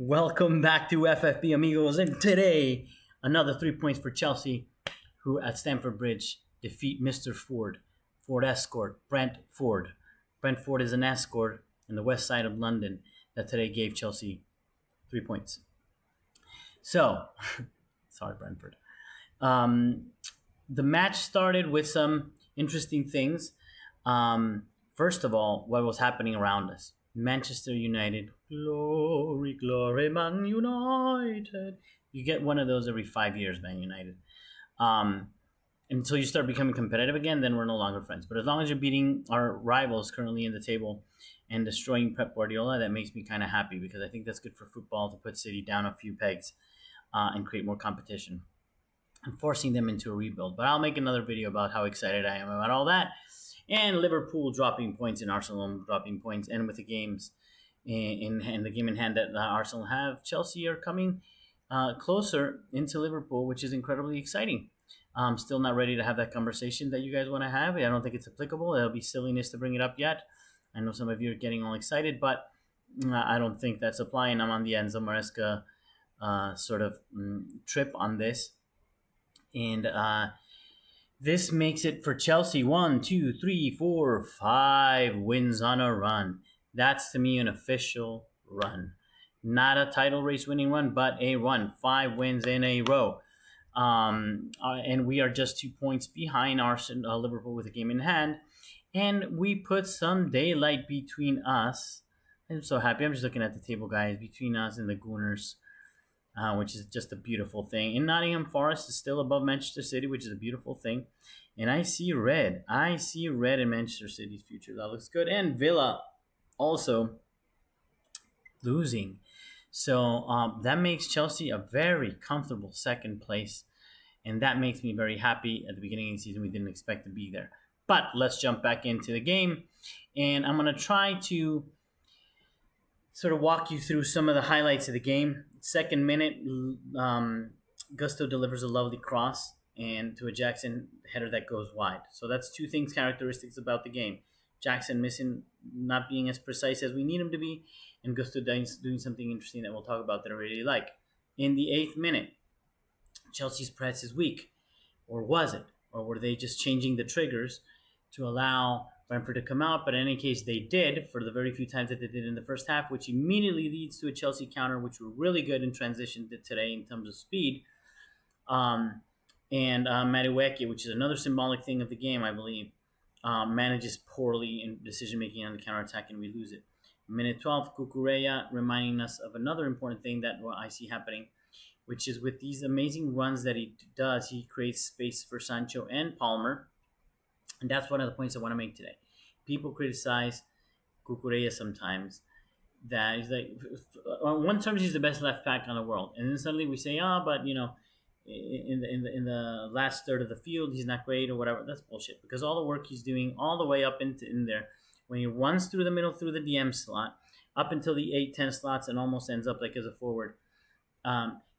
Welcome back to FFB Amigos, and today another 3 points for Chelsea, who at Stamford Bridge defeat Mr. Ford Escort, Brentford. Brentford is an escort in the west side of London that today gave Chelsea 3 points. So, sorry, Brentford. The match started with some interesting things. First of all, what was happening around us. Manchester United, glory, glory, Man United. You get one of those every 5 years, Man United. Until you start becoming competitive again, then we're no longer friends. But as long as you're beating our rivals currently in the table and destroying Pep Guardiola, that makes me kind of happy because I think that's good for football to put City down a few pegs and create more competition and forcing them into a rebuild. But I'll make another video about how excited I am about all that. And Liverpool dropping points and Arsenal dropping points, and with the games in the game in hand that Arsenal have, Chelsea are coming closer into Liverpool, which is incredibly exciting. I'm still not ready to have that conversation that you guys want to have. I don't think it's applicable. It'll be silliness to bring it up yet. I know some of you are getting all excited, but I don't think that's applying. I'm on the Enzo Maresca trip on this. And this makes it for Chelsea 1, 2, 3, 4, 5 wins on a run. That's to me an official run. Not a title race winning run, but a run. 5 wins in a row. And we are just 2 points behind Liverpool with a game in hand. And we put some daylight between us. I'm so happy. I'm just looking at the table, guys, between us and the Gooners. Which is just a beautiful thing. And Nottingham Forest is still above Manchester City, which is a beautiful thing. And I see red. I see red in Manchester City's future. That looks good. And Villa also losing. So that makes Chelsea a very comfortable second place. And that makes me very happy. At the beginning of the season, we didn't expect to be there. But let's jump back into the game. And I'm going to try to sort of walk you through some of the highlights of the game. Second minute, Gusto delivers a lovely cross and to a Jackson header that goes wide. So that's two things characteristics about the game. Jackson not being as precise as we need him to be, and Gusto doing something interesting that we'll talk about that I really like. In the 8th minute, Chelsea's press is weak. Or was it? Or were they just changing the triggers to allow Brentford to come out? But in any case, they did for the very few times that they did in the first half, which immediately leads to a Chelsea counter, which were really good in transition today in terms of speed. And Madueke, which is another symbolic thing of the game, I believe, manages poorly in decision-making on the counterattack, and we lose it. Minute 12, Cucurella reminding us of another important thing that I see happening, which is with these amazing runs that he does, he creates space for Sancho and Palmer. And that's one of the points I want to make today. People criticize Cucurella sometimes. That he's like, on one terms, he's the best left back in the world, and then suddenly we say, but in the last third of the field, he's not great or whatever. That's bullshit. Because all the work he's doing, all the way up in there, when he runs through the middle through the DM slot, up until the 8-10 slots, and almost ends up like as a forward,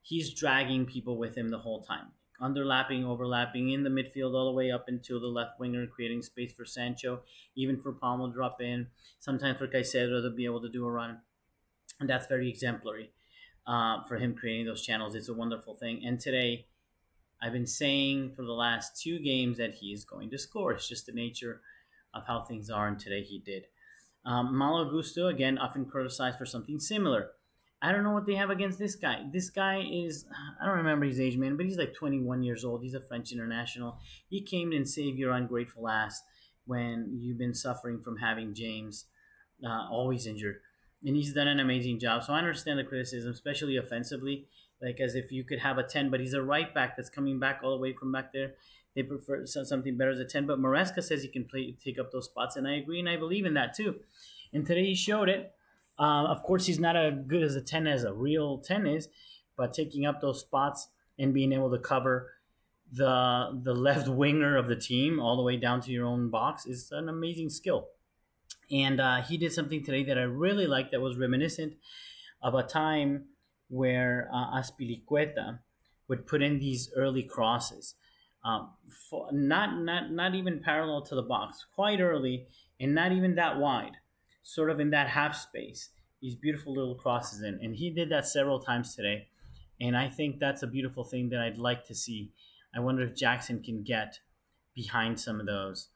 he's dragging people with him the whole time. Underlapping, overlapping in the midfield all the way up into the left winger, creating space for Sancho, even for Palmer to drop in, sometimes for Caicedo to be able to do a run. And that's very exemplary for him creating those channels. It's a wonderful thing. And today, I've been saying for the last 2 games that he is going to score. It's just the nature of how things are, and today he did. Malo Gusto, again, often criticized for something similar. I don't know what they have against this guy. This guy is, I don't remember his age, man, but he's like 21 years old. He's a French international. He came and saved your ungrateful ass when you've been suffering from having James always injured. And he's done an amazing job. So I understand the criticism, especially offensively, like as if you could have a 10, but he's a right back that's coming back all the way from back there. They prefer something better as a 10, but Maresca says he can take up those spots, and I agree, and I believe in that too. And today he showed it. Of course, he's not as good as a 10 as a real 10 is, but taking up those spots and being able to cover the left winger of the team all the way down to your own box is an amazing skill. And he did something today that I really liked that was reminiscent of a time where Azpilicueta would put in these early crosses, not even parallel to the box, quite early and not even that wide, sort of in that half space, these beautiful little crosses in, and he did that several times today. And I think that's a beautiful thing that I'd like to see. I wonder if Jackson can get behind some of those.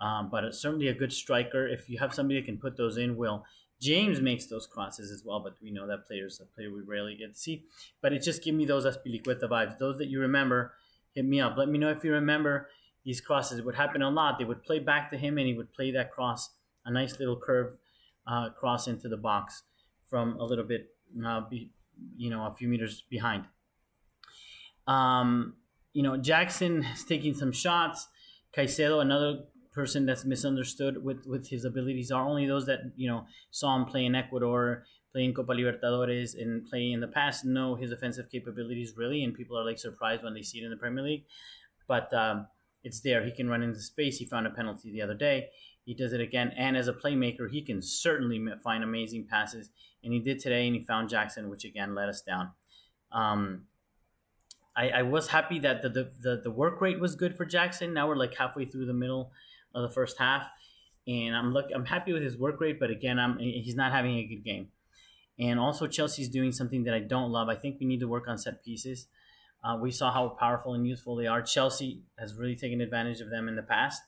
But it's certainly a good striker. If you have somebody that can put those in, Will James makes those crosses as well. But we know that player's a player we rarely get to see. But it just give me those Aspilicueta vibes. Those that you remember, hit me up. Let me know if you remember these crosses. It would happen a lot. They would play back to him, and he would play that cross, a nice little curve cross into the box from a little bit, a few meters behind. Um, Jackson is taking some shots. Caicedo, another person that's misunderstood with his abilities, are only those that saw him play in Ecuador, play in Copa Libertadores, and play in the past know his offensive capabilities really, and people are like surprised when they see it in the Premier League. But it's there. He can run into space. He found a penalty the other day. He does it again, and as a playmaker, he can certainly find amazing passes, and he did today. And he found Jackson, which again let us down. I was happy that the work rate was good for Jackson. Now we're like halfway through the middle of the first half, and I'm happy with his work rate. But again, he's not having a good game. And also Chelsea's doing something that I don't love. I think we need to work on set pieces. We saw how powerful and useful they are. Chelsea has really taken advantage of them in the past,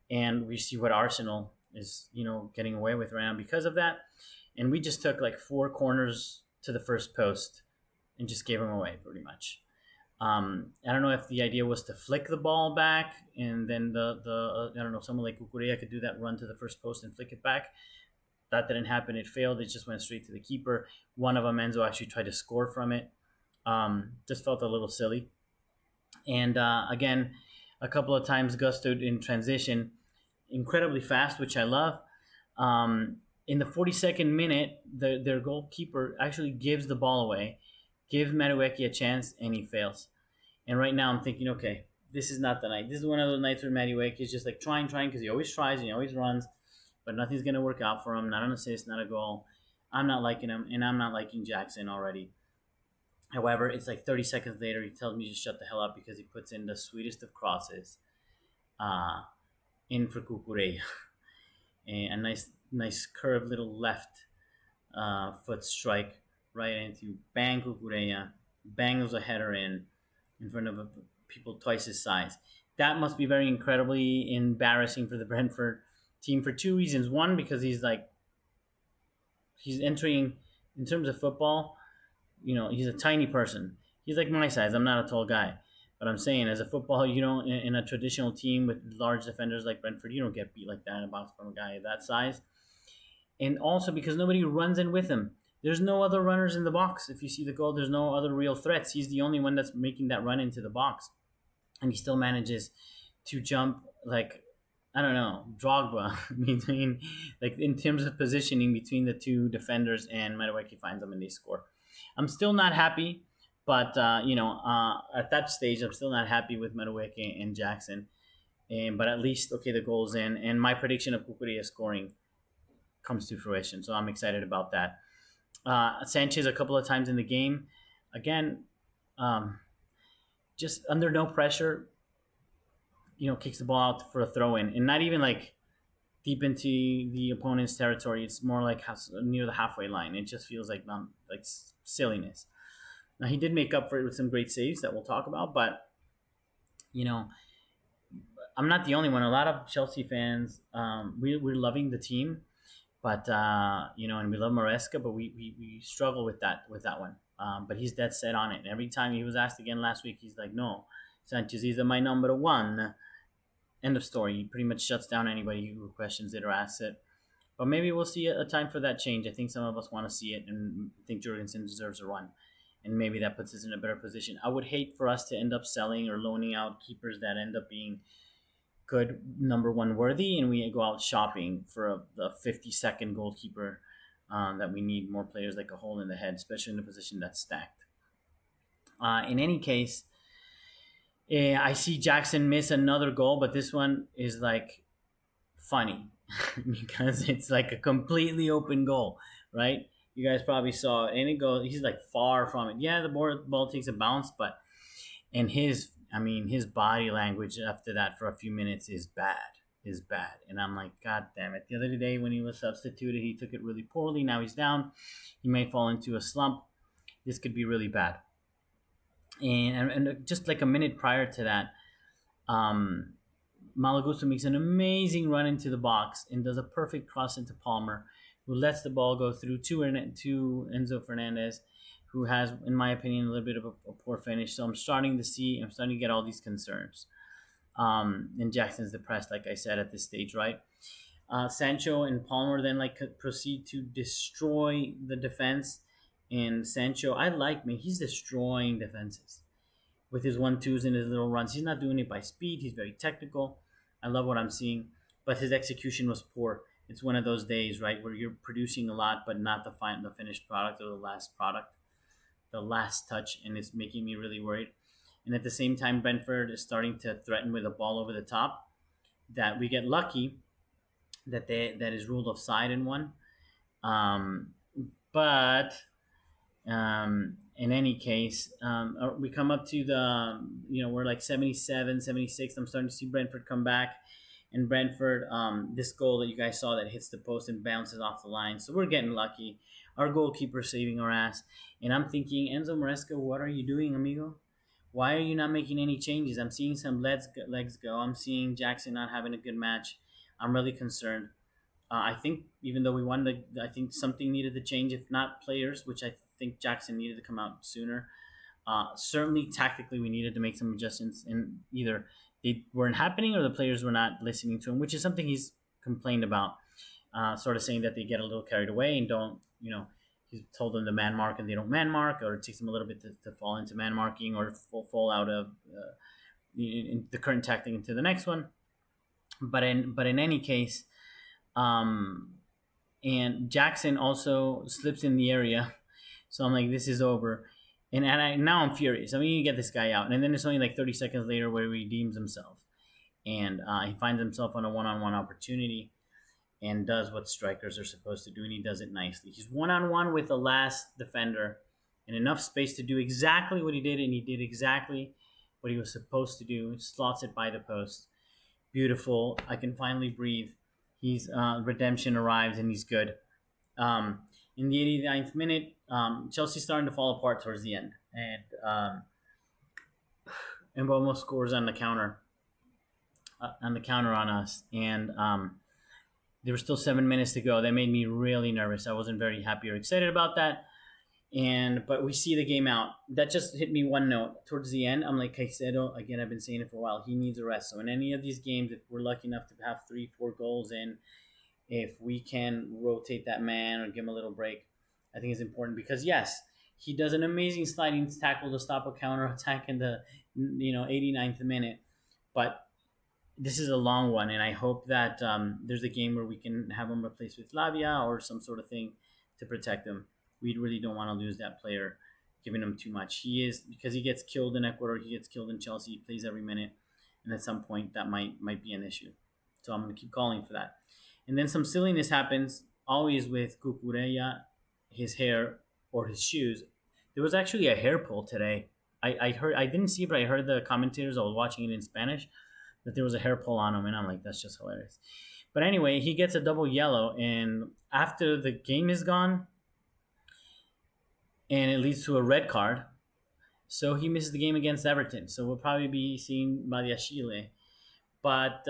and we see what Arsenal is getting away with right now because of that. And we just took like 4 corners to the first post and just gave them away pretty much. I don't know if the idea was to flick the ball back, and then I don't know, someone like Cucurella could do that run to the first post and flick it back. That didn't happen. It failed. It just went straight to the keeper. One of them, Enzo, actually tried to score from it. Just felt a little silly. And again, a couple of times gustoed in transition, incredibly fast, which I love. In the 42nd minute, their goalkeeper actually gives the ball away, gives Maresca a chance, and he fails. And right now I'm thinking, okay, this is not the night. This is one of those nights where Maresca is just like trying, because he always tries and he always runs, but nothing's going to work out for him. Not an assist, not a goal. I'm not liking him, and I'm not liking Jackson already. However, it's like 30 seconds later, he tells me to shut the hell up because he puts in the sweetest of crosses in for Cucurella. A nice curved little left foot strike right into bang Cucurella, bangs a header in front of people twice his size. That must be very incredibly embarrassing for the Brentford team for 2 reasons. One, because he's entering in terms of football. He's a tiny person. He's like my size. I'm not a tall guy. But I'm saying, as a footballer, you don't, in a traditional team with large defenders like Brentford, you don't get beat like that in a box from a guy that size. And also because nobody runs in with him. There's no other runners in the box. If you see the goal, there's no other real threats. He's the only one that's making that run into the box. And he still manages to jump like, I don't know, Drogba between, like, in terms of positioning between the two defenders, and Madueke finds them and they score. I'm still not happy, but at that stage, I'm still not happy with Madueke and Jackson. But at least, okay, the goal's in, and my prediction of Cucurella scoring comes to fruition. So I'm excited about that. Sanchez a couple of times in the game, again, just under no pressure, kicks the ball out for a throw in, and not even like deep into the opponent's territory. It's more like near the halfway line. It just feels like silliness. Now, he did make up for it with some great saves that we'll talk about, but I'm not the only one. A lot of Chelsea fans, we're loving the team, but and we love Maresca, but we struggle with that one. But he's dead set on it. And every time he was asked again last week, he's like, "No, Sanchez is my number one." End of story. He pretty much shuts down anybody who questions it or asks it. But maybe we'll see a time for that change. I think some of us want to see it and think Jurgensen deserves a run. And maybe that puts us in a better position. I would hate for us to end up selling or loaning out keepers that end up being good number one worthy, and we go out shopping for a 52nd goalkeeper that we need more players like a hole in the head, especially in a position that's stacked. In any case, I see Jackson miss another goal, but this one is like funny because it's like a completely open goal, right? You guys probably saw it, and it goes. He's like far from it. Yeah, the ball takes a bounce, and his body language after that for a few minutes is bad. is bad. And I'm like, God damn it. The other day when he was substituted, he took it really poorly. Now he's down. He may fall into a slump. This could be really bad. And just like a minute prior to that, um, Malagusto makes an amazing run into the box and does a perfect cross into Palmer, who lets the ball go through to Enzo Fernandez, who has, in my opinion, a little bit of a poor finish. So I'm starting to get all these concerns. And Jackson's depressed, like I said, at this stage, right? Sancho and Palmer then proceed to destroy the defense. And Sancho, I like, man, he's destroying defenses with his 1-2s and his little runs. He's not doing it by speed. He's very technical. I love what I'm seeing, but his execution was poor. It's one of those days, right, where you're producing a lot, but not the finished product or the last product, the last touch, and it's making me really worried. And at the same time, Brentford is starting to threaten with a ball over the top. That we get lucky that is ruled offside in one. Um, but in any case, we come up to we're like 77, 76. I'm starting to see Brentford come back. And Brentford, this goal that you guys saw that hits the post and bounces off the line. So we're getting lucky. Our goalkeeper saving our ass. And I'm thinking, Enzo Maresca, what are you doing, amigo? Why are you not making any changes? I'm seeing some legs go. I'm seeing Jackson not having a good match. I'm really concerned. I think even though we won I think something needed to change, if not players, which I think Jackson needed to come out sooner. Certainly, tactically, we needed to make some adjustments, and either they weren't happening or the players were not listening to him, which is something he's complained about, sort of saying that they get a little carried away and don't, he's told them to man mark and they don't man mark, or it takes them a little bit to fall into man marking or fall out of in the current tactic into the next one. But in any case, and Jackson also slips in the area, so I'm like, this is over. Now I'm furious. I mean, you get this guy out, and then it's only like 30 seconds later where he redeems himself, and he finds himself on a one-on-one opportunity, and does what strikers are supposed to do, and he does it nicely. He's one-on-one with the last defender, and enough space to do exactly what he did, and he did exactly what he was supposed to do. Slots it by the post. Beautiful. I can finally breathe. He's redemption arrives, and he's good. In the 89th minute, Chelsea's starting to fall apart towards the end, and almost scores on the counter on us, and there were still 7 minutes to go. That made me really nervous. I wasn't very happy or excited about that. But we see the game out. That just hit me one note towards the end. I'm like, Caicedo, again, I've been saying it for a while. He needs a rest. So in any of these games, if we're lucky enough to have 3-4 goals in, if we can rotate that man or give him a little break, I think it's important, because yes, he does an amazing sliding tackle to stop a counter attack in the 89th minute, but this is a long one, and I hope that there's a game where we can have him replaced with Lavia or some sort of thing to protect him. We really don't want to lose that player, giving him too much. He is, because he gets killed in Ecuador, he gets killed in Chelsea. He plays every minute, and at some point that might be an issue. So I'm going to keep calling for that. And then some silliness happens, always with Cucurella, his hair or his shoes. There was actually a hair pull today. I heard, I didn't see it, but I heard the commentators. I was watching it in Spanish, that there was a hair pull on him, and I'm like, that's just hilarious. But anyway, he gets a double yellow, and after the game is gone, and it leads to a red card, so he misses the game against Everton. So we'll probably be seeing Chile. But,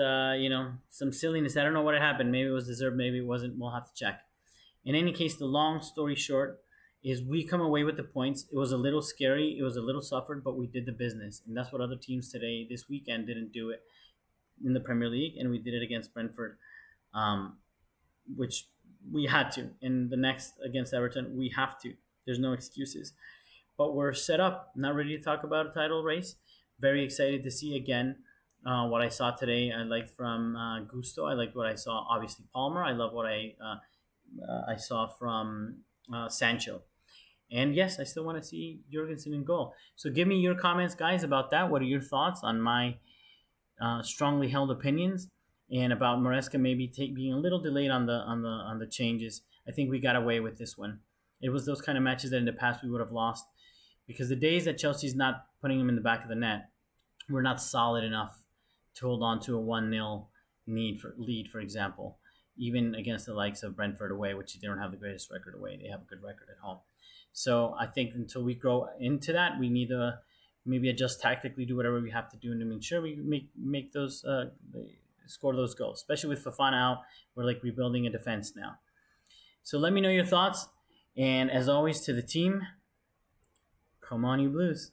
some silliness. I don't know what happened. Maybe it was deserved, maybe it wasn't. We'll have to check. In any case, the long story short is we come away with the points. It was a little scary. It was a little suffered, but we did the business. And that's what other teams this weekend, didn't do it in the Premier League. And we did it against Brentford, which we had to. And the next against Everton, we have to. There's no excuses. But we're set up, not ready to talk about a title race. Very excited to see again what I saw today. I liked from Gusto. I liked what I saw, obviously, Palmer. I love what I saw from Sancho. And yes, I still want to see Jorgensen in goal. So give me your comments, guys, about that. What are your thoughts on my strongly held opinions, and about Maresca maybe being a little delayed on the changes? I think we got away with this one. It was those kind of matches that in the past we would have lost, because the days that Chelsea's not putting him in the back of the net, we're not solid enough to hold on to a 1-0 lead, for example, even against the likes of Brentford away, which they don't have the greatest record away. They have a good record at home. So I think until we grow into that, we need to maybe adjust tactically, do whatever we have to do to make sure we make those score those goals. Especially with Fofana out, we're like rebuilding a defense now. So let me know your thoughts, and as always, to the team, come on, you Blues.